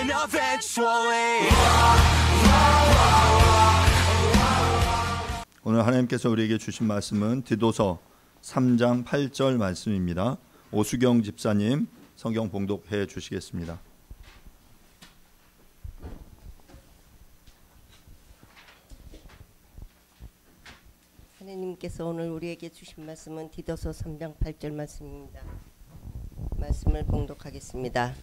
win eventually. 오늘 하나님께서 우리에게 주신 말씀은 디도서 3장 8절 말씀입니다. 오수경 집사님 성경 봉독해 주시겠습니다. 하나님께서 오늘 우리에게 주신 말씀은 디도서 3장 8절 말씀입니다. 말씀을 봉독하겠습니다.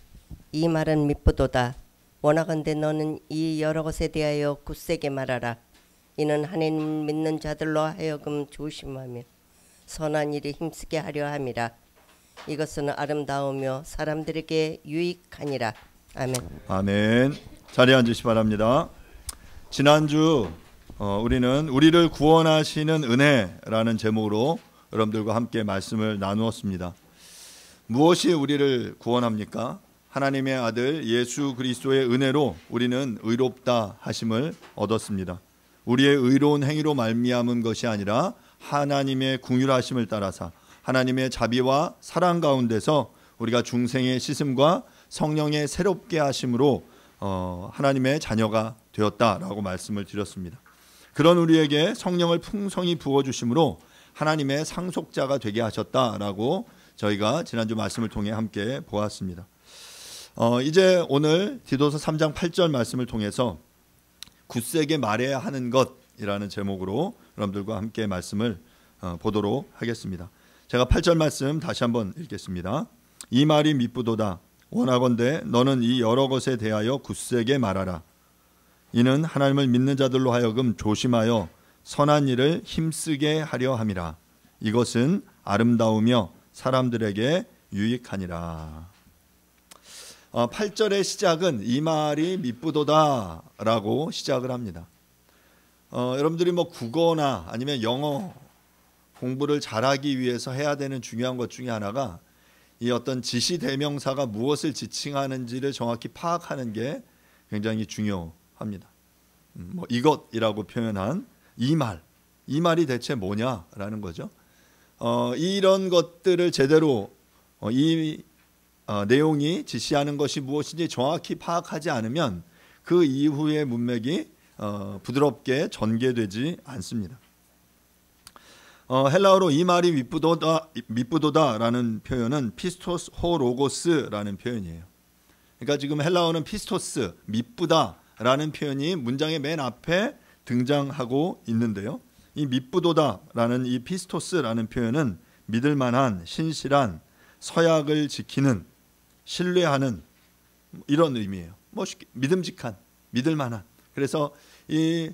이 말은 미쁘도다. 원하건대 너는 이 여러 것에 대하여 굳세게 말하라. 이는 하나님을 믿는 자들로 하여금 조심하며 선한 일에 힘쓰게 하려 함이라. 이것은 아름다우며 사람들에게 유익하니라. 아멘. 아멘. 자리에 앉으시 바랍니다. 지난주 우리는 우리를 구원하시는 은혜라는 제목으로 여러분들과 함께 말씀을 나누었습니다. 무엇이 우리를 구원합니까? 하나님의 아들 예수 그리스도의 은혜로 우리는 의롭다 하심을 얻었습니다. 우리의 의로운 행위로 말미암은 것이 아니라 하나님의 긍휼하심을 따라서 하나님의 자비와 사랑 가운데서 우리가 중생의 씻음과 성령의 새롭게 하심으로 하나님의 자녀가 되었다라고 말씀을 드렸습니다. 그런 우리에게 성령을 풍성히 부어주심으로 하나님의 상속자가 되게 하셨다라고 저희가 지난주 말씀을 통해 함께 보았습니다. 이제 오늘 디도서 3장 8절 말씀을 통해서 굳세게 말해야 하는 것이라는 제목으로 여러분들과 함께 말씀을 보도록 하겠습니다. 제가 8절 말씀 다시 한번 읽겠습니다. 이 말이 미쁘도다. 원하건대 너는 이 여러 것에 대하여 굳세게 말하라. 이는 하나님을 믿는 자들로 하여금 조심하여 선한 일을 힘쓰게 하려 함이라. 이것은 아름다우며 사람들에게 유익하니라. 8절의 시작은 이 말이 미쁘도다 라고 시작을 합니다. 여러분들이 국어나 아니면 영어 공부를 잘하기 위해서 해야 되는 중요한 것 중에 하나가 이 어떤 지시 대명사가 무엇을 지칭하는지를 정확히 파악하는 게 굉장히 중요합니다. 이것이라고 표현한 이 말이 대체 뭐냐라는 거죠. 이런 것들을 제대로 이 내용이 지시하는 것이 무엇인지 정확히 파악하지 않으면 그 이후의 문맥이 부드럽게 전개되지 않습니다. 헬라어로 이 말이 미쁘도다라는 표현은 피스토스 호 로고스라는 표현이에요. 그러니까 지금 헬라어는 피스토스, 미쁘다라는 표현이 문장의 맨 앞에 등장하고 있는데요. 이 미쁘도다라는 이 피스토스라는 표현은 믿을만한, 신실한, 서약을 지키는, 신뢰하는 이런 의미예요. 믿음직한, 믿을만한. 그래서 이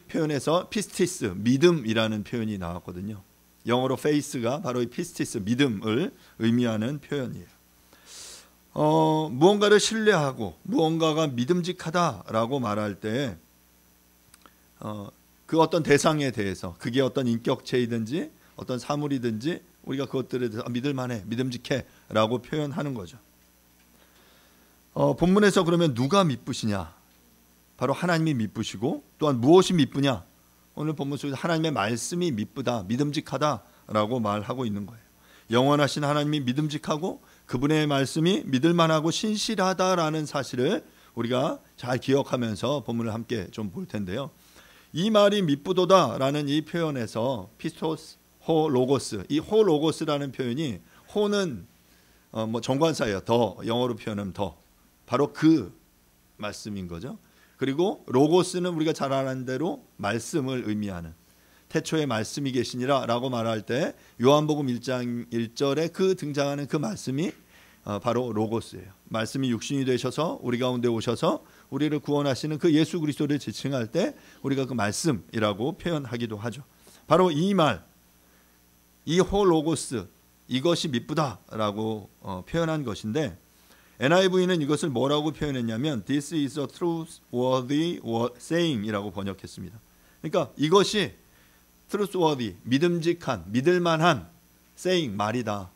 표현에서 피스티스, 믿음이라는 표현이 나왔거든요. 영어로 faith가 바로 이 피스티스, 믿음을 의미하는 표현이에요. 무언가를 신뢰하고 무언가가 믿음직하다라고 말할 때 그 어떤 대상에 대해서 그게 어떤 인격체이든지 어떤 사물이든지 우리가 그것들에 대해서 믿을만해, 믿음직해 라고 표현하는 거죠. 본문에서 그러면 누가 미쁘시냐? 바로 하나님이 미쁘시고 또한 무엇이 미쁘냐? 오늘 본문 속에서 하나님의 말씀이 미쁘다, 믿음직하다라고 말하고 있는 거예요. 영원하신 하나님이 믿음직하고 그분의 말씀이 믿을만하고 신실하다라는 사실을 우리가 잘 기억하면서 본문을 함께 좀 볼 텐데요. 이 말이 미쁘도다라는 이 표현에서 피스토스 호 로고스, 이 호 로고스라는 표현이 호는 정관사예요. 더, 영어로 표현하면 더, 바로 그 말씀인 거죠. 그리고 로고스는 우리가 잘 아는 대로 말씀을 의미하는, 태초에 말씀이 계시니라 라고 말할 때 요한복음 1장 1절에 그 등장하는 그 말씀이 바로 로고스예요. 말씀이 육신이 되셔서 우리 가운데 오셔서 우리를 구원하시는 그 예수 그리스도를 지칭할 때 우리가 그 말씀이라고 표현하기도 하죠. 바로 이 말, 이 호 로고스, 이것이 미쁘다라고 표현한 것인데 NIV는 이것을 뭐라고 표현했냐면 This is a truthworthy saying이라고 번역했습니다. 그러니까 이것이 truthworthy, 믿음직한, 믿을만한 saying, 말이다.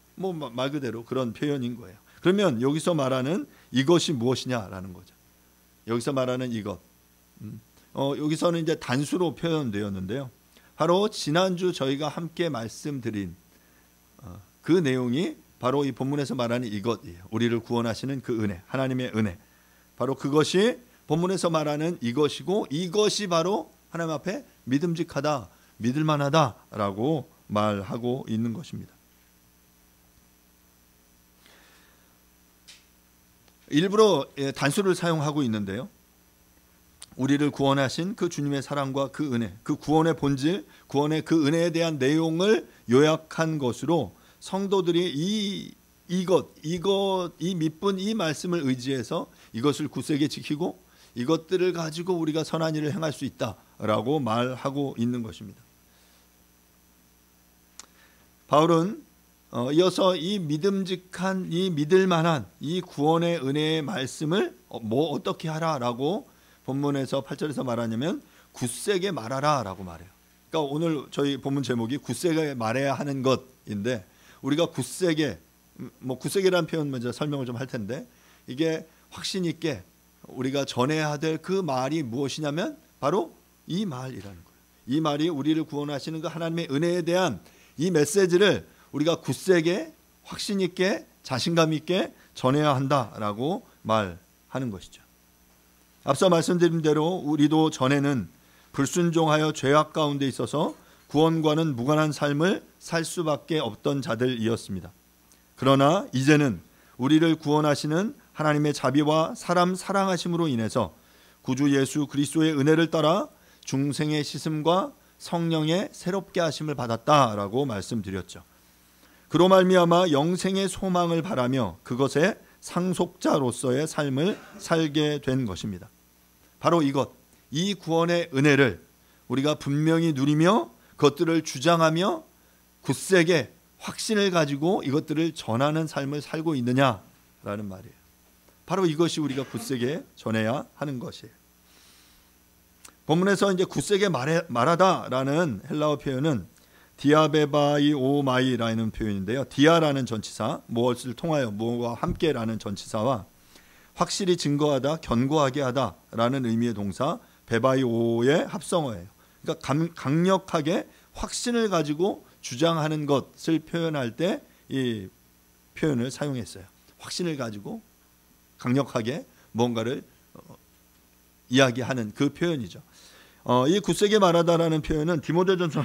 말 그대로 그런 표현인 거예요. 그러면 여기서 말하는 이것이 무엇이냐라는 거죠. 여기서 말하는 이것, 여기서는 이제 단수로 표현되었는데요. 바로 지난주 저희가 함께 말씀드린 그 내용이 바로 이 본문에서 말하는 이것이에요. 우리를 구원하시는 그 은혜, 하나님의 은혜. 바로 그것이 본문에서 말하는 이것이고, 이것이 바로 하나님 앞에 믿음직하다, 믿을만하다라고 말하고 있는 것입니다. 일부러 단수를 사용하고 있는데요. 우리를 구원하신 그 주님의 사랑과 그 은혜, 그 구원의 본질, 구원의 그 은혜에 대한 내용을 요약한 것으로 성도들이 이 밑분 이 말씀을 의지해서 이것을 굳세게 지키고 이것들을 가지고 우리가 선한 일을 행할 수 있다라고 말하고 있는 것입니다. 바울은 이어서 이 믿음직한, 이 믿을만한 이 구원의 은혜의 말씀을 어떻게 하라라고 본문에서 8절에서 말하냐면 굳세게 말하라라고 말해요. 그러니까 오늘 저희 본문 제목이 굳세게 말해야 하는 것인데, 우리가 굳세게라는 표현 먼저 설명을 좀 할 텐데, 이게 확신 있게 우리가 전해야 될 그 말이 무엇이냐면 바로 이 말이라는 거예요. 이 말이 우리를 구원하시는 그 하나님의 은혜에 대한 이 메시지를 우리가 굳세게 확신 있게 자신감 있게 전해야 한다라고 말하는 것이죠. 앞서 말씀드린 대로 우리도 전에는 불순종하여 죄악 가운데 있어서 구원과는 무관한 삶을 살 수밖에 없던 자들이었습니다. 그러나 이제는 우리를 구원하시는 하나님의 자비와 사람 사랑하심으로 인해서 구주 예수 그리스도의 은혜를 따라 중생의 씻음과 성령의 새롭게 하심을 받았다라고 말씀드렸죠. 그로 말미암아 영생의 소망을 바라며 그것의 상속자로서의 삶을 살게 된 것입니다. 바로 이 구원의 은혜를 우리가 분명히 누리며 그것들을 주장하며 굳세게 확신을 가지고 이것들을 전하는 삶을 살고 있느냐라는 말이에요. 바로 이것이 우리가 굳세게 전해야 하는 것이에요. 본문에서 이제 굳세게 말하다라는 헬라어 표현은 디아베바이오마이라는 표현인데요. 디아라는 전치사, 무엇을 통하여 무엇과 함께라는 전치사와 확실히 증거하다, 견고하게 하다라는 의미의 동사 베바이오의 합성어예요. 그러니까 강력하게 확신을 가지고 주장하는 것을 표현할 때 이 표현을 사용했어요. 확신을 가지고 강력하게 뭔가를 이야기하는 그 표현이죠. 이 굳세게 말하다라는 표현은 디모데전서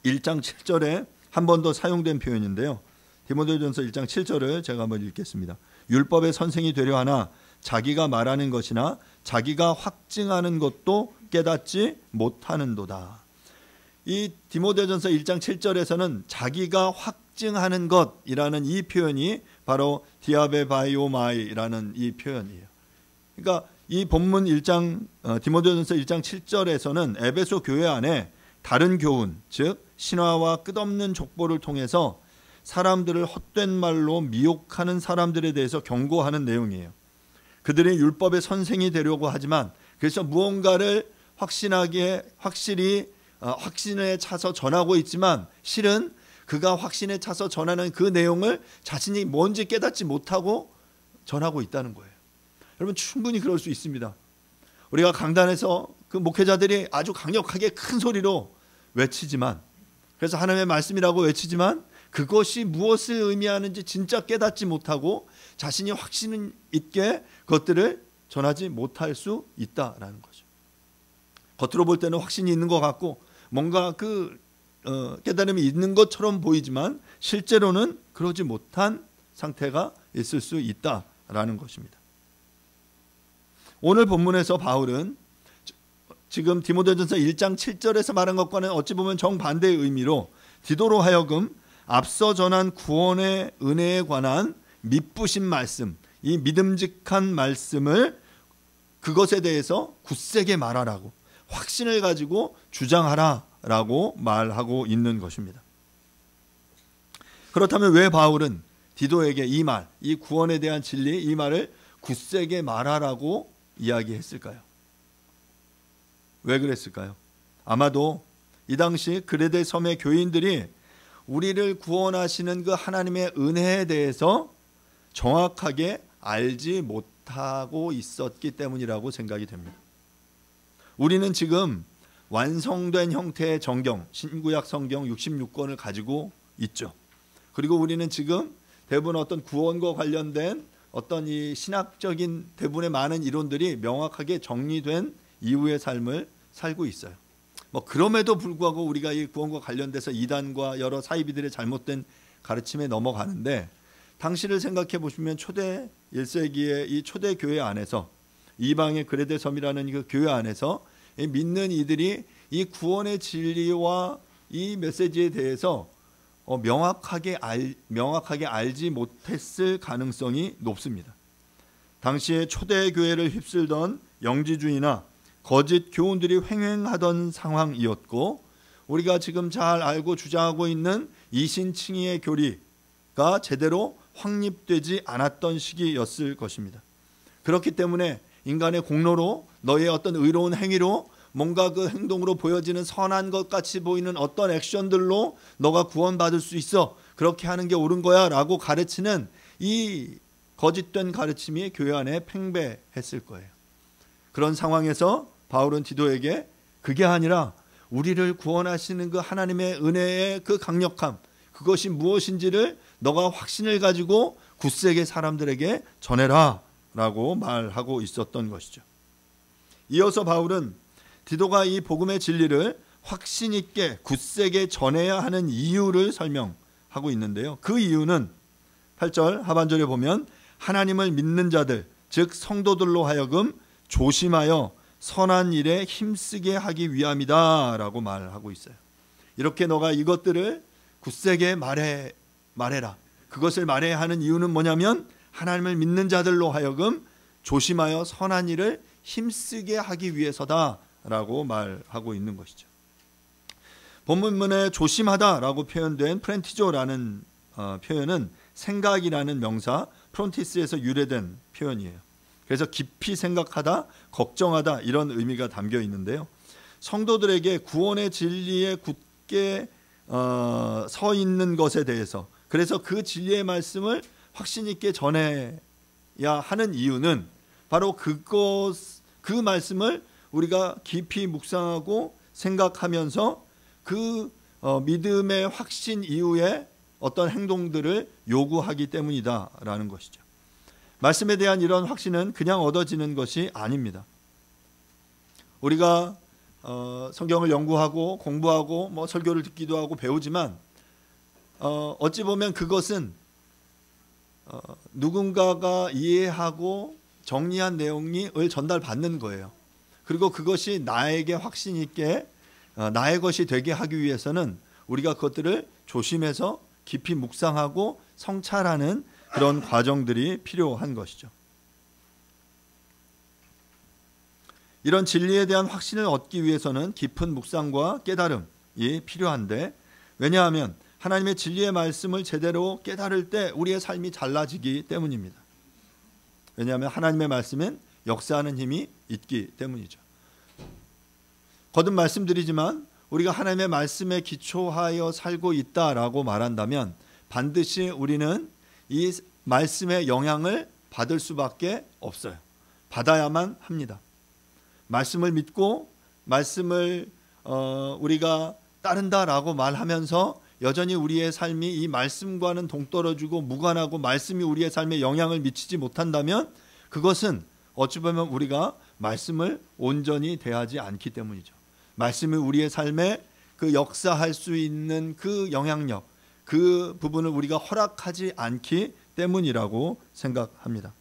1장 7절에 한 번 더 사용된 표현인데요. 디모데전서 1장 7절을 제가 한번 읽겠습니다. 율법의 선생이 되려 하나 자기가 말하는 것이나 자기가 확증하는 것도 깨닫지 못하는도다. 이 디모데전서 1장 7절에서는 자기가 확증하는 것이라는 이 표현이 바로 디아베바이오마이라는 이 표현이에요. 그러니까 이 본문 1장 디모데전서 1장 7절에서는 에베소 교회 안에 다른 교훈, 즉 신화와 끝없는 족보를 통해서 사람들을 헛된 말로 미혹하는 사람들에 대해서 경고하는 내용이에요. 그들이 율법의 선생이 되려고 하지만 그래서 무언가를 확실히 확신에 차서 전하고 있지만 실은 그가 확신에 차서 전하는 그 내용을 자신이 뭔지 깨닫지 못하고 전하고 있다는 거예요. 여러분 충분히 그럴 수 있습니다. 우리가 강단에서 그 목회자들이 아주 강력하게 큰 소리로 외치지만, 그래서 하나님의 말씀이라고 외치지만 그것이 무엇을 의미하는지 진짜 깨닫지 못하고 자신이 확신 있게 그것들을 전하지 못할 수 있다라는 거죠. 겉으로 볼 때는 확신이 있는 것 같고 뭔가 깨달음이 있는 것처럼 보이지만 실제로는 그러지 못한 상태가 있을 수 있다라는 것입니다. 오늘 본문에서 바울은 지금 디모데전서 1장 7절에서 말한 것과는 어찌 보면 정반대의 의미로 디도로 하여금 앞서 전한 구원의 은혜에 관한 밑부신 말씀, 이 믿음직한 말씀을 그것에 대해서 굳세게 말하라고, 확신을 가지고 주장하라라고 말하고 있는 것입니다. 그렇다면 왜 바울은 디도에게 이 말, 이 구원에 대한 진리, 이 말을 굳세게 말하라고 이야기했을까요? 왜 그랬을까요? 아마도 이 당시 그레데 섬의 교인들이 우리를 구원하시는 그 하나님의 은혜에 대해서 정확하게 알지 못하고 있었기 때문이라고 생각이 됩니다. 우리는 지금 완성된 형태의 정경, 신구약 성경 66권을 가지고 있죠. 그리고 우리는 지금 대부분 어떤 구원과 관련된 어떤 이 신학적인 대부분의 많은 이론들이 명확하게 정리된 이후의 삶을 살고 있어요. 뭐 그럼에도 불구하고 우리가 이 구원과 관련돼서 이단과 여러 사이비들의 잘못된 가르침에 넘어가는데, 당시를 생각해 보시면 초대 1세기의 이 초대 교회 안에서, 이방의 그레데 섬이라는 그 교회 안에서 믿는 이들이 이 구원의 진리와 이 메시지에 대해서 명확하게 알지 못했을 가능성이 높습니다. 당시에 초대 교회를 휩쓸던 영지주의나 거짓 교훈들이 횡행하던 상황이었고, 우리가 지금 잘 알고 주장하고 있는 이신칭의의 교리가 제대로 확립되지 않았던 시기였을 것입니다. 그렇기 때문에 인간의 공로로, 너의 어떤 의로운 행위로, 뭔가 그 행동으로 보여지는 선한 것 같이 보이는 어떤 액션들로 너가 구원받을 수 있어, 그렇게 하는 게 옳은 거야 라고 가르치는 이 거짓된 가르침이 교회 안에 팽배했을 거예요. 그런 상황에서 바울은 디도에게 그게 아니라 우리를 구원하시는 그 하나님의 은혜의 그 강력함, 그것이 무엇인지를 너가 확신을 가지고 굳세게 사람들에게 전해라 라고 말하고 있었던 것이죠. 이어서 바울은 디도가 이 복음의 진리를 확신 있게 굳세게 전해야 하는 이유를 설명하고 있는데요. 그 이유는 8절 하반절에 보면 하나님을 믿는 자들, 즉 성도들로 하여금 조심하여 선한 일에 힘쓰게 하기 위함이다 라고 말하고 있어요. 이렇게 너가 이것들을 굳세게 말해라. 그것을 말해야 하는 이유는 뭐냐면 하나님을 믿는 자들로 하여금 조심하여 선한 일을 힘쓰게 하기 위해서다 라고 말하고 있는 것이죠. 본문문에 조심하다라고 표현된 프렌티조라는 표현은 생각이라는 명사 프론티스에서 유래된 표현이에요. 그래서 깊이 생각하다, 걱정하다 이런 의미가 담겨 있는데요. 성도들에게 구원의 진리에 굳게 서 있는 것에 대해서, 그래서 그 진리의 말씀을 확신 있게 전해야 하는 이유는 바로 그 말씀을 우리가 깊이 묵상하고 생각하면서 그 믿음의 확신 이후에 어떤 행동들을 요구하기 때문이다라는 것이죠. 말씀에 대한 이런 확신은 그냥 얻어지는 것이 아닙니다. 우리가 성경을 연구하고 공부하고 뭐 설교를 듣기도 하고 배우지만 어찌 보면 그것은 누군가가 이해하고 정리한 내용을 전달받는 거예요. 그리고 그것이 나에게 확신 있게 나의 것이 되게 하기 위해서는 우리가 그것들을 조심해서 깊이 묵상하고 성찰하는 그런 과정들이 필요한 것이죠. 이런 진리에 대한 확신을 얻기 위해서는 깊은 묵상과 깨달음이 필요한데, 왜냐하면 하나님의 진리의 말씀을 제대로 깨달을 때 우리의 삶이 달라지기 때문입니다. 왜냐하면 하나님의 말씀엔 역사하는 힘이 있기 때문이죠. 거듭 말씀드리지만 우리가 하나님의 말씀에 기초하여 살고 있다라고 말한다면 반드시 우리는 이 말씀의 영향을 받을 수밖에 없어요. 받아야만 합니다. 말씀을 믿고 말씀을 우리가 따른다라고 말하면서 여전히 우리의 삶이 이 말씀과는 동떨어지고 무관하고 말씀이 우리의 삶에 영향을 미치지 못한다면 그것은 어찌 보면 우리가 말씀을 온전히 대하지 않기 때문이죠. 말씀이 우리의 삶에 그 역사할 수 있는 그 영향력, 그 부분을 우리가 허락하지 않기 때문이라고 생각합니다.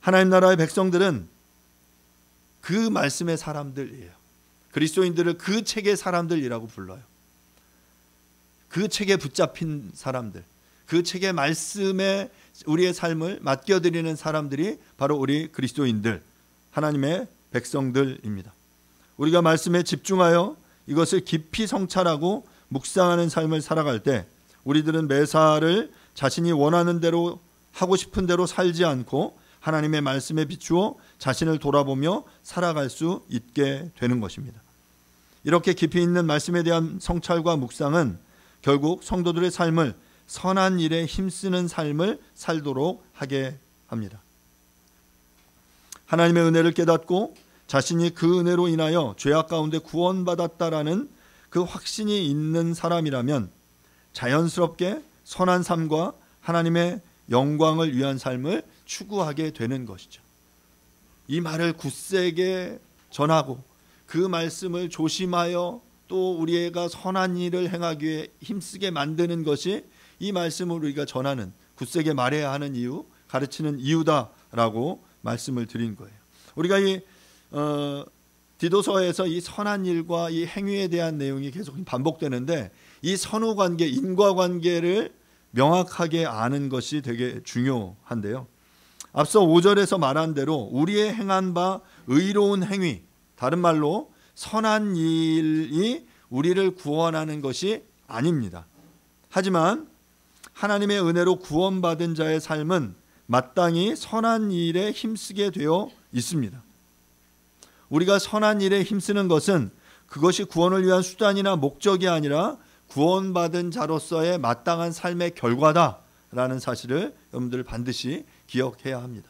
하나님 나라의 백성들은 그 말씀의 사람들이에요. 그리스도인들을 그 책의 사람들이라고 불러요. 그 책에 붙잡힌 사람들, 그 책의 말씀에 우리의 삶을 맡겨드리는 사람들이 바로 우리 그리스도인들, 하나님의 백성들입니다. 우리가 말씀에 집중하여 이것을 깊이 성찰하고 묵상하는 삶을 살아갈 때 우리들은 매사를 자신이 원하는 대로 하고 싶은 대로 살지 않고 하나님의 말씀에 비추어 자신을 돌아보며 살아갈 수 있게 되는 것입니다. 이렇게 깊이 있는 말씀에 대한 성찰과 묵상은 결국 성도들의 삶을 선한 일에 힘쓰는 삶을 살도록 하게 합니다. 하나님의 은혜를 깨닫고 자신이 그 은혜로 인하여 죄악 가운데 구원받았다라는 그 확신이 있는 사람이라면 자연스럽게 선한 삶과 하나님의 영광을 위한 삶을 추구하게 되는 것이죠. 이 말을 굳세게 전하고 그 말씀을 조심하여 또 우리가 선한 일을 행하기 위해 힘쓰게 만드는 것이 이 말씀을 우리가 전하는, 굳세게 말해야 하는 이유, 가르치는 이유다라고 말씀을 드린 거예요. 우리가 이 디도서에서 이 선한 일과 이 행위에 대한 내용이 계속 반복되는데, 이 선후관계, 인과관계를 명확하게 아는 것이 되게 중요한데요. 앞서 5절에서 말한 대로 우리의 행한 바 의로운 행위, 다른 말로 선한 일이 우리를 구원하는 것이 아닙니다. 하지만 하나님의 은혜로 구원받은 자의 삶은 마땅히 선한 일에 힘쓰게 되어 있습니다. 우리가 선한 일에 힘쓰는 것은 그것이 구원을 위한 수단이나 목적이 아니라 구원받은 자로서의 마땅한 삶의 결과다라는 사실을 여러분들 반드시 기억해야 합니다.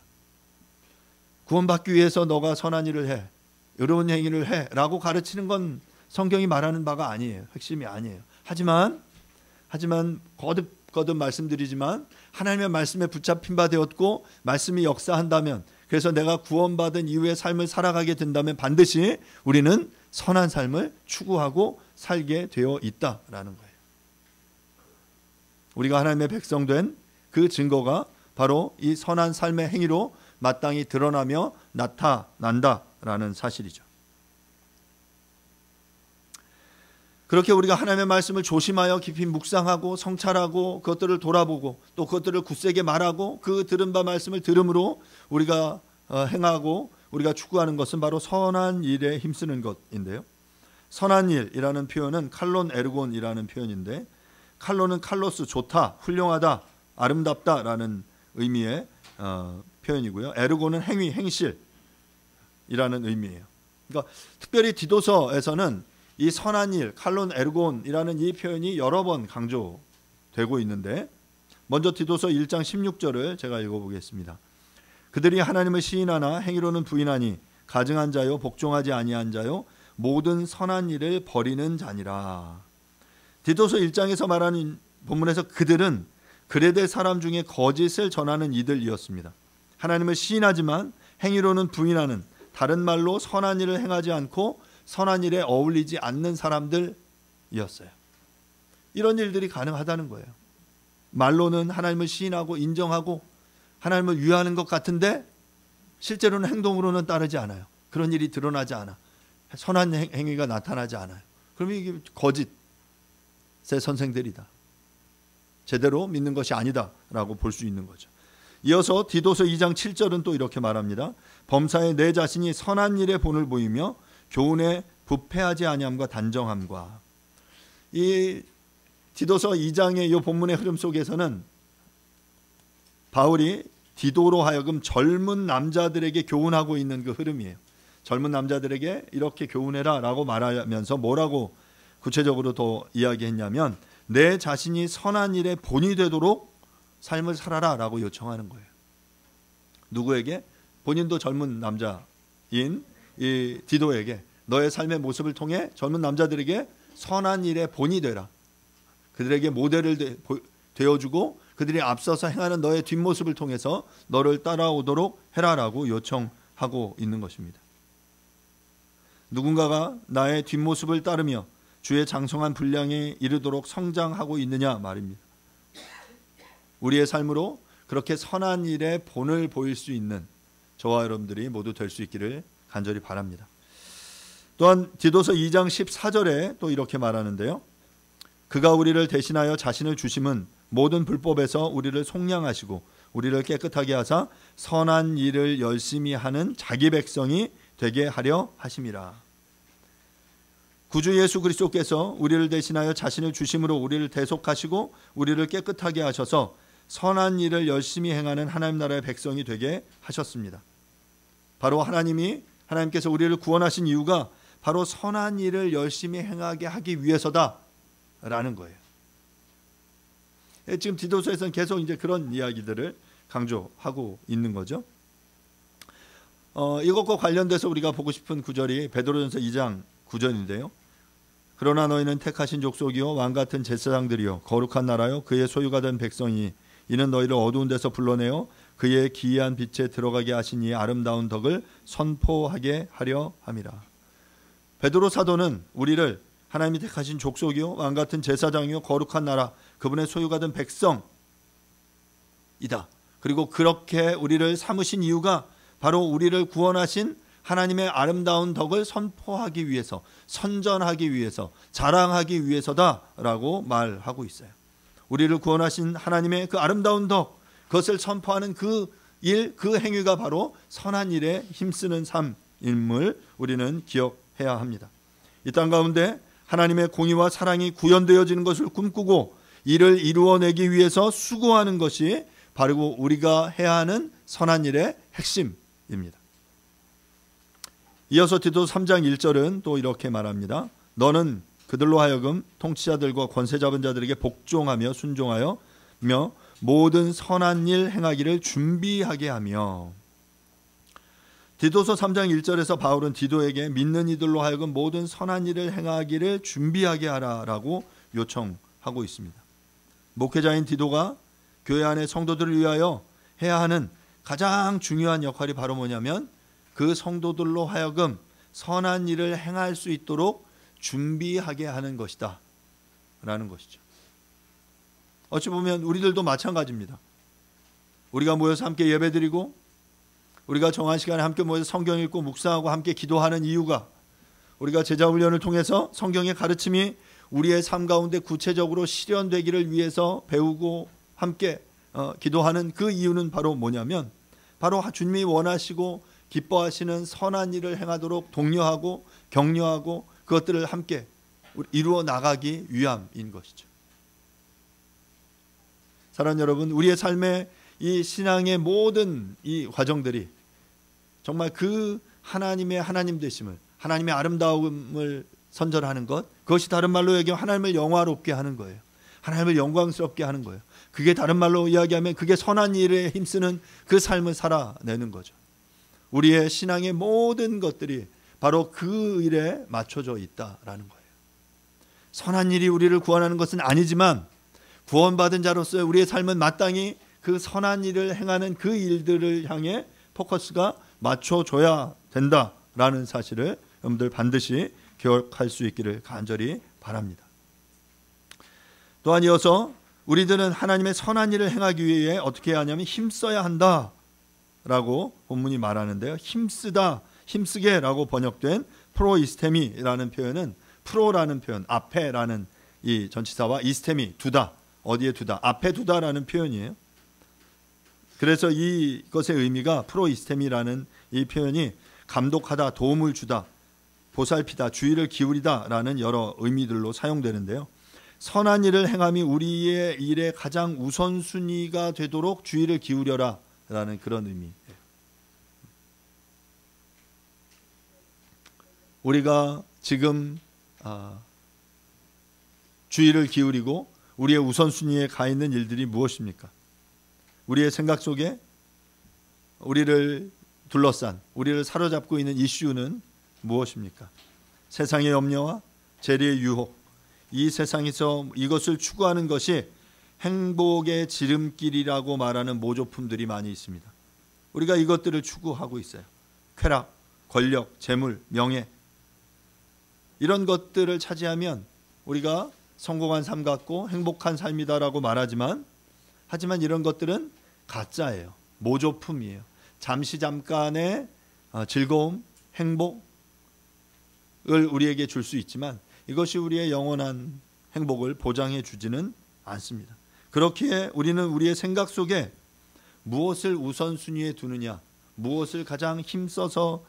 구원받기 위해서 너가 선한 일을 해, 의로운 행위를 해라고 가르치는 건 성경이 말하는 바가 아니에요. 핵심이 아니에요. 하지만 거듭 말씀드리지만 하나님의 말씀에 붙잡힌 바 되었고 말씀이 역사한다면, 그래서 내가 구원받은 이후의 삶을 살아가게 된다면 반드시 우리는 선한 삶을 추구하고 살게 되어 있다라는 거예요. 우리가 하나님의 백성된 그 증거가 바로 이 선한 삶의 행위로 마땅히 드러나며 나타난다라는 사실이죠. 그렇게 우리가 하나님의 말씀을 조심하여 깊이 묵상하고 성찰하고 그것들을 돌아보고 또 그것들을 굳세게 말하고 그 들은 바 말씀을 들음으로 우리가 행하고 우리가 추구하는 것은 바로 선한 일에 힘쓰는 것인데요. 선한 일이라는 표현은 칼론 에르곤이라는 표현인데, 칼론은 칼로스, 좋다, 훌륭하다, 아름답다라는 의미의 표현이고요. 에르곤은 행위, 행실이라는 의미예요. 그러니까 특별히 디도서에서는 이 선한 일, 칼론 에르곤이라는 이 표현이 여러 번 강조되고 있는데, 먼저 디도서 1장 16절을 제가 읽어보겠습니다. 그들이 하나님을 시인하나 행위로는 부인하니 가증한 자요 복종하지 아니한 자요 모든 선한 일을 버리는 자니라. 디도서 1장에서 말하는 본문에서 그들은 그레데 사람 중에 거짓을 전하는 이들이었습니다. 하나님을 시인하지만 행위로는 부인하는, 다른 말로 선한 일을 행하지 않고 선한 일에 어울리지 않는 사람들이었어요. 이런 일들이 가능하다는 거예요. 말로는 하나님을 시인하고 인정하고 하나님을 위하는 것 같은데 실제로는 행동으로는 따르지 않아요. 그런 일이 드러나지 않아. 선한 행위가 나타나지 않아요. 그러면 이게 거짓의 선생들이다. 제대로 믿는 것이 아니다라고 볼 수 있는 거죠. 이어서 디도서 2장 7절은 또 이렇게 말합니다. 범사에 내 자신이 선한 일에 본을 보이며 교훈에 부패하지 아니함과 단정함과. 이 디도서 2장의 이 본문의 흐름 속에서는 바울이 디도로 하여금 젊은 남자들에게 교훈하고 있는 그 흐름이에요. 젊은 남자들에게 이렇게 교훈해라 라고 말하면서 뭐라고 구체적으로 더 이야기했냐면, 내 자신이 선한 일에 본이 되도록 삶을 살아라 라고 요청하는 거예요. 누구에게? 본인도 젊은 남자인 이 디도에게 너의 삶의 모습을 통해 젊은 남자들에게 선한 일에 본이 되라. 그들에게 모델을 되어주고 그들이 앞서서 행하는 너의 뒷모습을 통해서 너를 따라오도록 해라라고 요청하고 있는 것입니다. 누군가가 나의 뒷모습을 따르며 주의 장성한 분량에 이르도록 성장하고 있느냐 말입니다. 우리의 삶으로 그렇게 선한 일에 본을 보일 수 있는 저와 여러분들이 모두 될 수 있기를 간절히 바랍니다. 또한 디도서 2장 14절에 또 이렇게 말하는데요. 그가 우리를 대신하여 자신을 주심은 모든 불법에서 우리를 속량하시고 우리를 깨끗하게 하사 선한 일을 열심히 하는 자기 백성이 되게 하려 하심이라. 구주 예수 그리스도께서 우리를 대신하여 자신을 주심으로 우리를 대속하시고 우리를 깨끗하게 하셔서 선한 일을 열심히 행하는 하나님 나라의 백성이 되게 하셨습니다. 바로 하나님께서 우리를 구원하신 이유가 바로 선한 일을 열심히 행하게 하기 위해서다라는 거예요. 지금 디도서에서는 계속 이제 그런 이야기들을 강조하고 있는 거죠. 이것과 관련돼서 우리가 보고 싶은 구절이 베드로전서 2장 9절인데요. 그러나 너희는 택하신 족속이요 왕 같은 제사장들이요 거룩한 나라요 그의 소유가 된 백성이 이는 너희를 어두운 데서 불러내어 그의 기이한 빛에 들어가게 하신 이의 아름다운 덕을 선포하게 하려 함이라. 베드로 사도는 우리를 하나님이 택하신 족속이요 왕 같은 제사장이요 거룩한 나라 그분의 소유가 된 백성이다. 그리고 그렇게 우리를 삼으신 이유가 바로 우리를 구원하신 하나님의 아름다운 덕을 선포하기 위해서, 선전하기 위해서, 자랑하기 위해서다라고 말하고 있어요. 우리를 구원하신 하나님의 그 아름다운 덕, 그것을 선포하는 그 일, 그 행위가 바로 선한 일에 힘쓰는 삶임을 우리는 기억해야 합니다. 이 땅 가운데 하나님의 공의와 사랑이 구현되어지는 것을 꿈꾸고 이를 이루어내기 위해서 수고하는 것이 바로 우리가 해야 하는 선한 일의 핵심입니다. 이어서 디도서 3장 1절은 또 이렇게 말합니다. 너는 그들로 하여금 통치자들과 권세 잡은 자들에게 복종하며 순종하여 모든 선한 일 행하기를 준비하게 하며. 디도서 3장 1절에서 바울은 디도에게 믿는 이들로 하여금 모든 선한 일을 행하기를 준비하게 하라라고 요청하고 있습니다. 목회자인 디도가 교회 안의 성도들을 위하여 해야 하는 가장 중요한 역할이 바로 뭐냐면 그 성도들로 하여금 선한 일을 행할 수 있도록 준비하게 하는 것이다 라는 것이죠. 어찌 보면 우리들도 마찬가지입니다. 우리가 모여서 함께 예배드리고 우리가 정한 시간에 함께 모여서 성경 읽고 묵상하고 함께 기도하는 이유가 우리가 제자훈련을 통해서 성경의 가르침이 우리의 삶 가운데 구체적으로 실현되기를 위해서 배우고 함께 기도하는 그 이유는 바로 뭐냐면 바로 주님이 원하시고 기뻐하시는 선한 일을 행하도록 독려하고 격려하고 그것들을 함께 이루어 나가기 위함인 것이죠. 사랑하는 여러분, 우리의 삶의 이 신앙의 모든 이 과정들이 정말 그 하나님의 하나님 되심을, 하나님의 아름다움을 선전하는 것, 그것이 다른 말로 얘기하면 하나님을 영화롭게 하는 거예요. 하나님을 영광스럽게 하는 거예요. 그게 다른 말로 이야기하면 그게 선한 일에 힘쓰는 그 삶을 살아내는 거죠. 우리의 신앙의 모든 것들이 바로 그 일에 맞춰져 있다라는 거예요. 선한 일이 우리를 구원하는 것은 아니지만 구원받은 자로서 우리의 삶은 마땅히 그 선한 일을 행하는 그 일들을 향해 포커스가 맞춰져야 된다라는 사실을 여러분들 반드시 기억할 수 있기를 간절히 바랍니다. 또한 이어서 우리들은 하나님의 선한 일을 행하기 위해 어떻게 해야 하냐면 힘써야 한다 라고 본문이 말하는데요. 힘쓰다, 힘쓰게라고 번역된 프로이스테미라는 표현은 프로라는 표현, 앞에라는 이 전치사와 이스테미, 두다, 어디에 두다, 앞에 두다라는 표현이에요. 그래서 이것의 의미가 프로이스테미라는 이 표현이 감독하다, 도움을 주다, 보살피다, 주의를 기울이다라는 여러 의미들로 사용되는데요. 선한 일을 행함이 우리의 일의 가장 우선순위가 되도록 주의를 기울여라 라는 그런 의미예요. 우리가 지금 주의를 기울이고 우리의 우선순위에 가 있는 일들이 무엇입니까? 우리의 생각 속에 우리를 둘러싼, 우리를 사로잡고 있는 이슈는 무엇입니까? 세상의 염려와 재리의 유혹, 이 세상에서 이것을 추구하는 것이 행복의 지름길이라고 말하는 모조품들이 많이 있습니다. 우리가 이것들을 추구하고 있어요. 쾌락, 권력, 재물, 명예, 이런 것들을 차지하면 우리가 성공한 삶 같고 행복한 삶이다라고 말하지만 하지만 이런 것들은 가짜예요. 모조품이에요. 잠깐의 즐거움, 행복을 우리에게 줄 수 있지만 이것이 우리의 영원한 행복을 보장해 주지는 않습니다. 그렇기에 우리는 우리의 생각 속에 무엇을 우선순위에 두느냐, 무엇을 가장 힘써서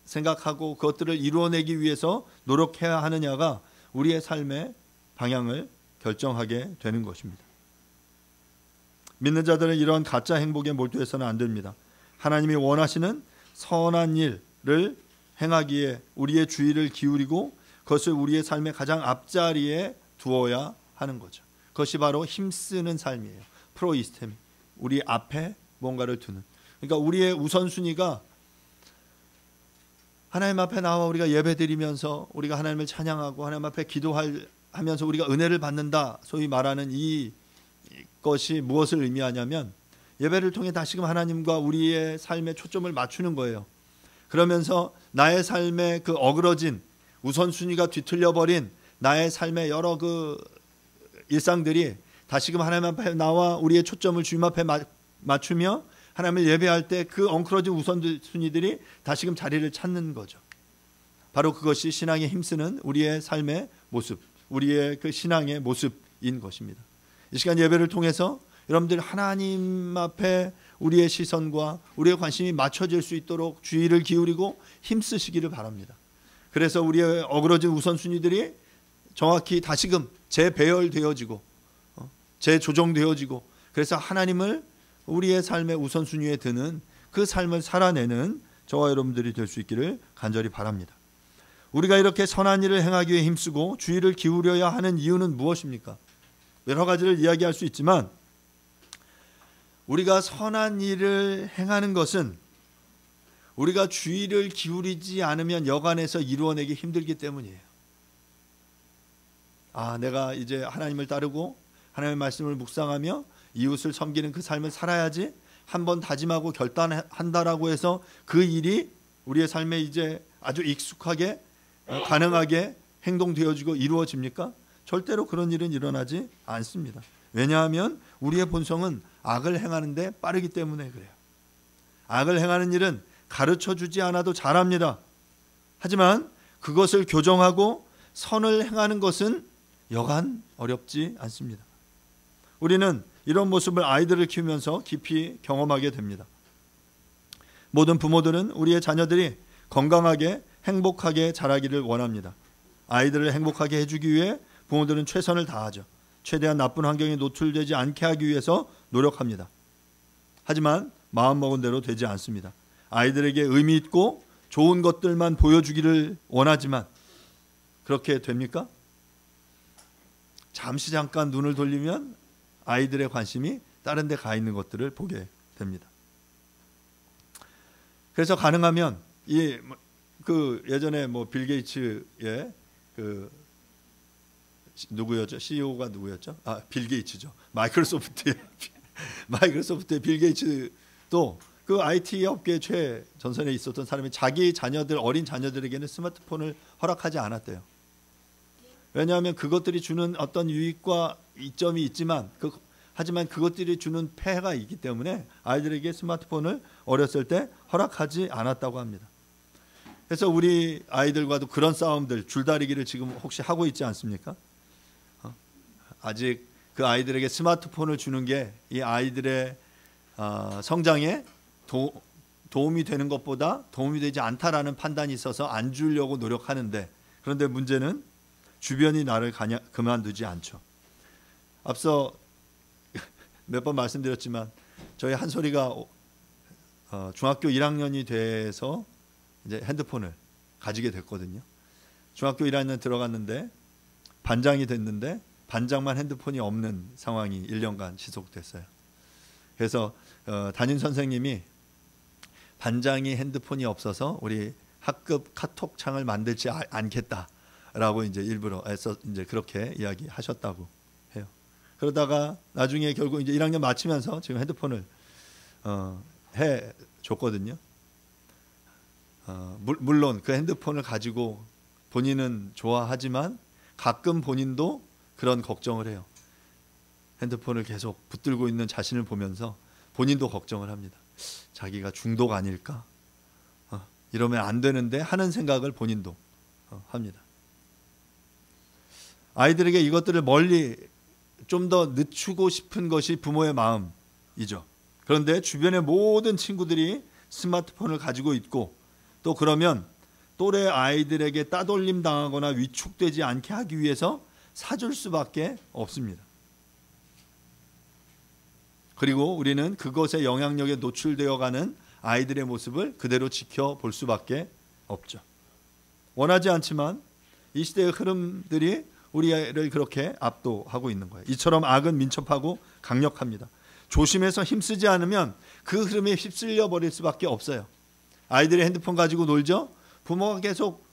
생각하고 그것들을 이루어내기 위해서 노력해야 하느냐가 우리의 삶의 방향을 결정하게 되는 것입니다. 믿는 자들은 이런 가짜 행복에 몰두해서는 안 됩니다. 하나님이 원하시는 선한 일을 행하기에 우리의 주의를 기울이고 그것을 우리의 삶의 가장 앞자리에 두어야 하는 거죠. 그것이 바로 힘쓰는 삶이에요. 프로이스템, 우리 앞에 뭔가를 두는. 그러니까 우리의 우선순위가 하나님 앞에 나와 우리가 예배드리면서 우리가 하나님을 찬양하고 하나님 앞에 기도하면서 우리가 은혜를 받는다, 소위 말하는 이 것이 무엇을 의미하냐면 예배를 통해 다시금 하나님과 우리의 삶에 초점을 맞추는 거예요. 그러면서 나의 삶의 그 어그러진 우선순위가 뒤틀려버린 나의 삶의 여러 그 일상들이 다시금 하나님 앞에 나와 우리의 초점을 주님 앞에 맞추며 하나님을 예배할 때 그 엉클어진 우선순위들이 다시금 자리를 찾는 거죠. 바로 그것이 신앙에 힘쓰는 우리의 삶의 모습, 우리의 그 신앙의 모습인 것입니다. 이 시간 예배를 통해서 여러분들 하나님 앞에 우리의 시선과 우리의 관심이 맞춰질 수 있도록 주의를 기울이고 힘쓰시기를 바랍니다. 그래서 우리의 어그러진 우선순위들이 정확히 다시금 재배열되어지고 재조정되어지고, 그래서 하나님을 우리의 삶의 우선순위에 드는 그 삶을 살아내는 저와 여러분들이 될 수 있기를 간절히 바랍니다. 우리가 이렇게 선한 일을 행하기 위해 힘쓰고 주의를 기울여야 하는 이유는 무엇입니까? 여러 가지를 이야기할 수 있지만 우리가 선한 일을 행하는 것은 우리가 주의를 기울이지 않으면 여간해서 이루어내기 힘들기 때문이에요. 내가 이제 하나님을 따르고 하나님의 말씀을 묵상하며 이웃을 섬기는 그 삶을 살아야지 한번 다짐하고 결단한다라고 해서 그 일이 우리의 삶에 이제 아주 익숙하게 가능하게 행동되어지고 이루어집니까? 절대로 그런 일은 일어나지 않습니다. 왜냐하면 우리의 본성은 악을 행하는데 빠르기 때문에 그래요. 악을 행하는 일은 가르쳐주지 않아도 잘합니다. 하지만 그것을 교정하고 선을 행하는 것은 여간 어렵지 않습니다. 우리는 이런 모습을 아이들을 키우면서 깊이 경험하게 됩니다. 모든 부모들은 우리의 자녀들이 건강하게 행복하게 자라기를 원합니다. 아이들을 행복하게 해주기 위해 부모들은 최선을 다하죠. 최대한 나쁜 환경에 노출되지 않게 하기 위해서 노력합니다. 하지만 마음먹은 대로 되지 않습니다. 아이들에게 의미 있고 좋은 것들만 보여주기를 원하지만 그렇게 됩니까? 잠시 잠깐 눈을 돌리면 아이들의 관심이 다른 데 가 있는 것들을 보게 됩니다. 그래서 가능하면 예전에 빌 게이츠의 누구였죠? CEO가 누구였죠? 빌 게이츠죠. 마이크로소프트의 빌 게이츠도 그 IT 업계 최전선에 있었던 사람이 자기 어린 자녀들에게는 스마트폰을 허락하지 않았대요. 왜냐하면 그것들이 주는 어떤 유익과 이점이 있지만 하지만 그것들이 주는 폐해가 있기 때문에 아이들에게 스마트폰을 어렸을 때 허락하지 않았다고 합니다. 그래서 우리 아이들과도 그런 싸움들, 줄다리기를 지금 혹시 하고 있지 않습니까? 아직 그 아이들에게 스마트폰을 주는 게 이 아이들의 성장에 도움이 되는 것보다 도움이 되지 않다라는 판단이 있어서 안 주려고 노력하는데, 그런데 문제는 주변이 나를 그만두지 않죠. 앞서 몇 번 말씀드렸지만 저희 한솔이가 중학교 1학년이 돼서 이제 핸드폰을 가지게 됐거든요. 중학교 1학년 들어갔는데 반장이 됐는데 반장만 핸드폰이 없는 상황이 1년간 지속됐어요. 그래서 담임 선생님이 반장이 핸드폰이 없어서 우리 학급 카톡창을 만들지 않겠다라고 이제 일부러 해서 이제 그렇게 이야기하셨다고 해요. 그러다가 나중에 결국 이제 1학년 마치면서 지금 핸드폰을 해 줬거든요. 물론 그 핸드폰을 가지고 본인은 좋아하지만 가끔 본인도 그런 걱정을 해요. 핸드폰을 계속 붙들고 있는 자신을 보면서 본인도 걱정을 합니다. 자기가 중독 아닐까? 이러면 안 되는데 하는 생각을 본인도 합니다. 아이들에게 이것들을 멀리 좀 더 늦추고 싶은 것이 부모의 마음이죠. 그런데 주변의 모든 친구들이 스마트폰을 가지고 있고 또 그러면 또래 아이들에게 따돌림 당하거나 위축되지 않게 하기 위해서 사줄 수밖에 없습니다. 그리고 우리는 그것의 영향력에 노출되어가는 아이들의 모습을 그대로 지켜볼 수밖에 없죠. 원하지 않지만 이 시대의 흐름들이 우리를 그렇게 압도하고 있는 거예요. 이처럼 악은 민첩하고 강력합니다. 조심해서 힘쓰지 않으면 그 흐름에 휩쓸려 버릴 수밖에 없어요. 아이들이 핸드폰 가지고 놀죠. 부모가 계속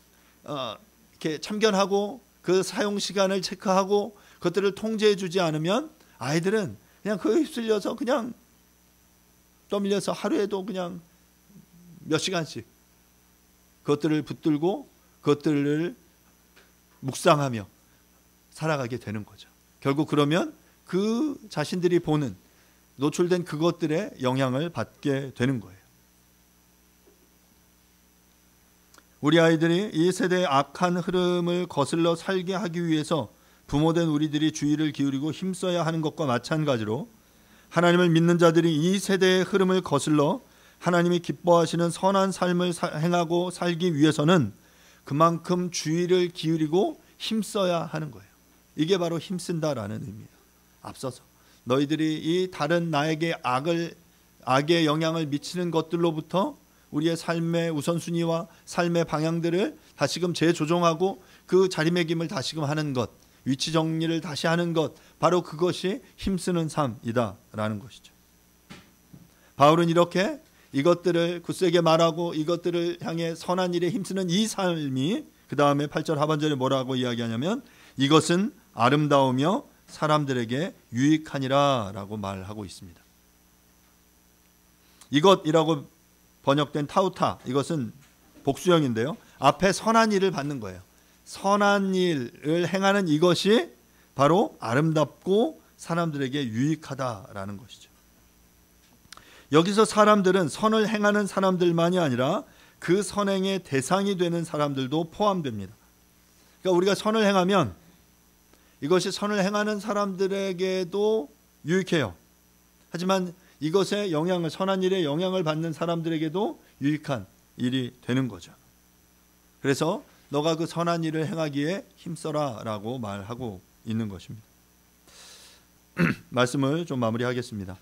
이렇게 참견하고 그 사용 시간을 체크하고 그것들을 통제해 주지 않으면 아이들은 그냥 그에 휩쓸려서 그냥 떠밀려서 하루에도 그냥 몇 시간씩 그것들을 붙들고 그것들을 묵상하며 살아가게 되는 거죠. 결국 그러면 그 자신들이 보는 노출된 그것들에 영향을 받게 되는 거예요. 우리 아이들이 이 세대의 악한 흐름을 거슬러 살게 하기 위해서 부모된 우리들이 주의를 기울이고 힘써야 하는 것과 마찬가지로 하나님을 믿는 자들이 이 세대의 흐름을 거슬러 하나님이 기뻐하시는 선한 삶을 행하고 살기 위해서는 그만큼 주의를 기울이고 힘써야 하는 거예요. 이게 바로 힘쓴다라는 의미예요. 앞서서 너희들이 이 다른 나에게 악의 영향을 미치는 것들로부터 우리의 삶의 우선순위와 삶의 방향들을 다시금 재조정하고 그 자리매김을 다시금 하는 것, 위치 정리를 다시 하는 것, 바로 그것이 힘쓰는 삶이다라는 것이죠. 바울은 이렇게 이것들을 굳세게 말하고 이것들을 향해 선한 일에 힘쓰는 이 삶이 그 다음에 8절 하반절에 뭐라고 이야기하냐면 이것은 아름다우며 사람들에게 유익하니라 라고 말하고 있습니다. 이것이라고 번역된 타우타, 이것은 복수형인데요. 앞에 선한 일을 받는 거예요. 선한 일을 행하는 이것이 바로 아름답고 사람들에게 유익하다라는 것이죠. 여기서 사람들은 선을 행하는 사람들만이 아니라 그 선행의 대상이 되는 사람들도 포함됩니다. 그러니까 우리가 선을 행하면 이것이 선을 행하는 사람들에게도 유익해요. 하지만 이것의 영향을, 선한 일에 영향을 받는 사람들에게도 유익한 일이 되는 거죠. 그래서 너가 그 선한 일을 행하기에 힘써라 라고 말하고 있는 것입니다. 말씀을 좀 마무리하겠습니다.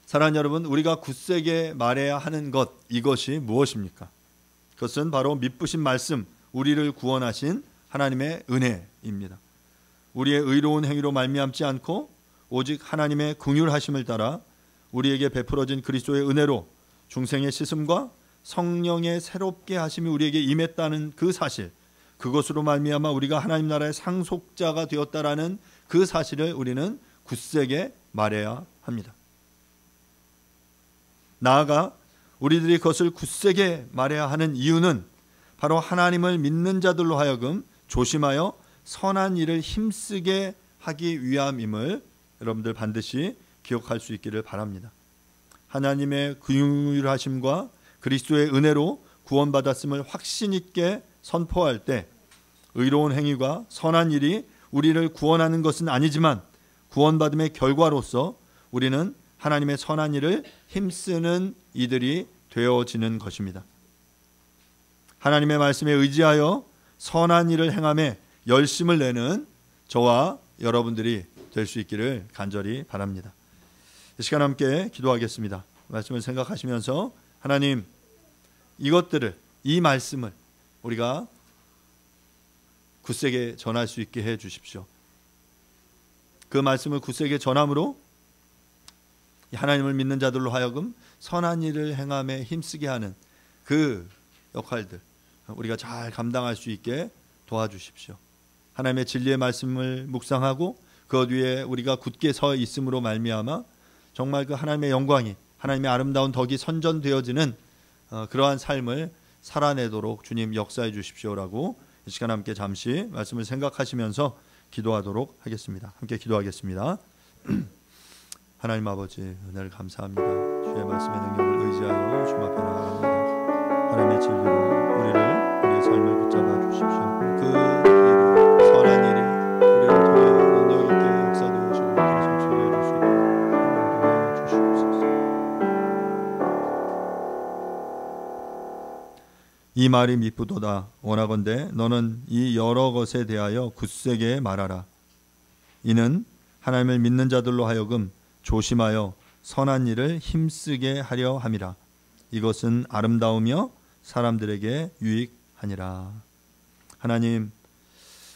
사랑하는 여러분, 우리가 굳세게 말해야 하는 것, 이것이 무엇입니까? 그것은 바로 미쁘신 말씀, 우리를 구원하신 하나님의 은혜입니다. 우리의 의로운 행위로 말미암지 않고 오직 하나님의 긍휼하심을 따라 우리에게 베풀어진 그리스도의 은혜로 중생의 씻음과 성령의 새롭게 하심이 우리에게 임했다는 그 사실, 그것으로 말미암아 우리가 하나님 나라의 상속자가 되었다라는 그 사실을 우리는 굳세게 말해야 합니다. 나아가 우리들이 그것을 굳세게 말해야 하는 이유는 바로 하나님을 믿는 자들로 하여금 조심하여 선한 일을 힘쓰게 하기 위함임을 여러분들 반드시 기억할 수 있기를 바랍니다. 하나님의 긍휼하심과 그리스도의 은혜로 구원받았음을 확신 있게 선포할 때 의로운 행위가 선한 일이 우리를 구원하는 것은 아니지만 구원받음의 결과로서 우리는 하나님의 선한 일을 힘쓰는 이들이 되어지는 것입니다. 하나님의 말씀에 의지하여 선한 일을 행함에 열심을 내는 저와 여러분들이 될 수 있기를 간절히 바랍니다. 이 시간 함께 기도하겠습니다. 말씀을 생각하시면서 하나님, 이것들을, 이 말씀을 우리가 굳세게 전할 수 있게 해 주십시오. 그 말씀을 굳세게 전함으로 하나님을 믿는 자들로 하여금 선한 일을 행함에 힘쓰게 하는 그 역할들 우리가 잘 감당할 수 있게 도와주십시오. 하나님의 진리의 말씀을 묵상하고 그 위에 우리가 굳게 서 있음으로 말미암아 정말 그 하나님의 영광이, 하나님의 아름다운 덕이 선전되어지는 그러한 삶을 살아내도록 주님 역사해 주십시오라고 이 시간 함께 잠시 말씀을 생각하시면서 기도하도록 하겠습니다. 함께 기도하겠습니다. 하나님 아버지, 은혜를 감사합니다. 주의 말씀의 능력을 의지하여 주님 앞에 나아갑니다. 하나님의 진리로 우리의 삶을 붙잡아 주십시오. 그 선한 일이 우리를 통해 능력 있게 역사되어지고 그리스도 치료해 주시고 도와주시옵소서. 이 말이 미쁘도다. 원하건대 너는 이 여러 것에 대하여 굳세게 말하라. 이는 하나님을 믿는 자들로 하여금 조심하여 선한 일을 힘쓰게 하려 함이라. 이것은 아름다우며 사람들에게 유익하니라. 하나님,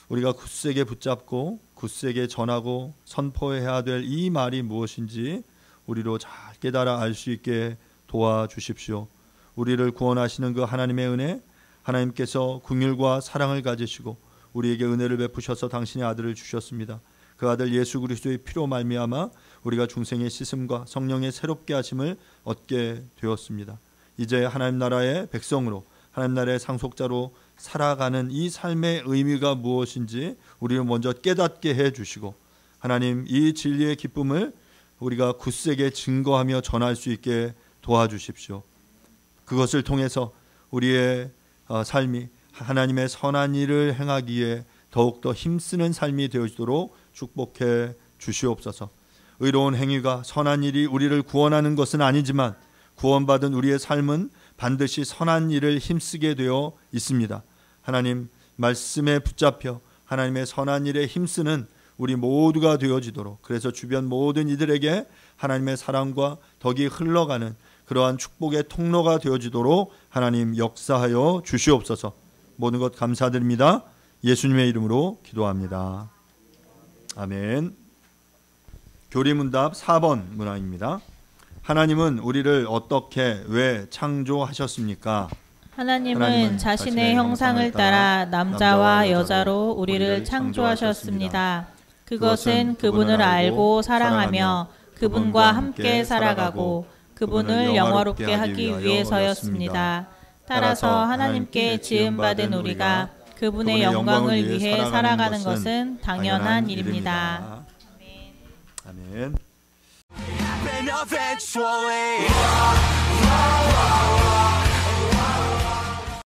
우리가 굳세게 붙잡고 굳세게 전하고 선포해야 될 이 말이 무엇인지 우리로 잘 깨달아 알 수 있게 도와주십시오. 우리를 구원하시는 그 하나님의 은혜, 하나님께서 긍휼과 사랑을 가지시고 우리에게 은혜를 베푸셔서 당신의 아들을 주셨습니다. 그 아들 예수 그리스도의 피로 말미암아 우리가 중생의 씻음과 성령의 새롭게 하심을 얻게 되었습니다. 이제 하나님 나라의 백성으로, 하나님 나라의 상속자로 살아가는 이 삶의 의미가 무엇인지 우리를 먼저 깨닫게 해주시고, 하나님 이 진리의 기쁨을 우리가 굳세게 증거하며 전할 수 있게 도와주십시오. 그것을 통해서 우리의 삶이 하나님의 선한 일을 행하기에 더욱더 힘쓰는 삶이 되어지도록 축복해 주시옵소서. 의로운 행위가 선한 일이 우리를 구원하는 것은 아니지만 구원받은 우리의 삶은 반드시 선한 일을 힘쓰게 되어 있습니다. 하나님 말씀에 붙잡혀 하나님의 선한 일에 힘쓰는 우리 모두가 되어지도록, 그래서 주변 모든 이들에게 하나님의 사랑과 덕이 흘러가는 그러한 축복의 통로가 되어지도록 하나님 역사하여 주시옵소서. 모든 것 감사드립니다. 예수님의 이름으로 기도합니다. 아멘. 교리문답 4번 문항입니다. 하나님은 우리를 어떻게 왜 창조하셨습니까? 하나님은 자신의 형상을 따라 남자와 여자로 우리를 창조하셨습니다. 그것은 그분을 알고 사랑하며 그분과 함께 살아가고 그분을 영화롭게 하기 위해서였습니다. 따라서 하나님께 지음받은 우리가 그분의 영광을 위해 살아가는 것은 당연한 일입니다. 아멘. Happen eventually.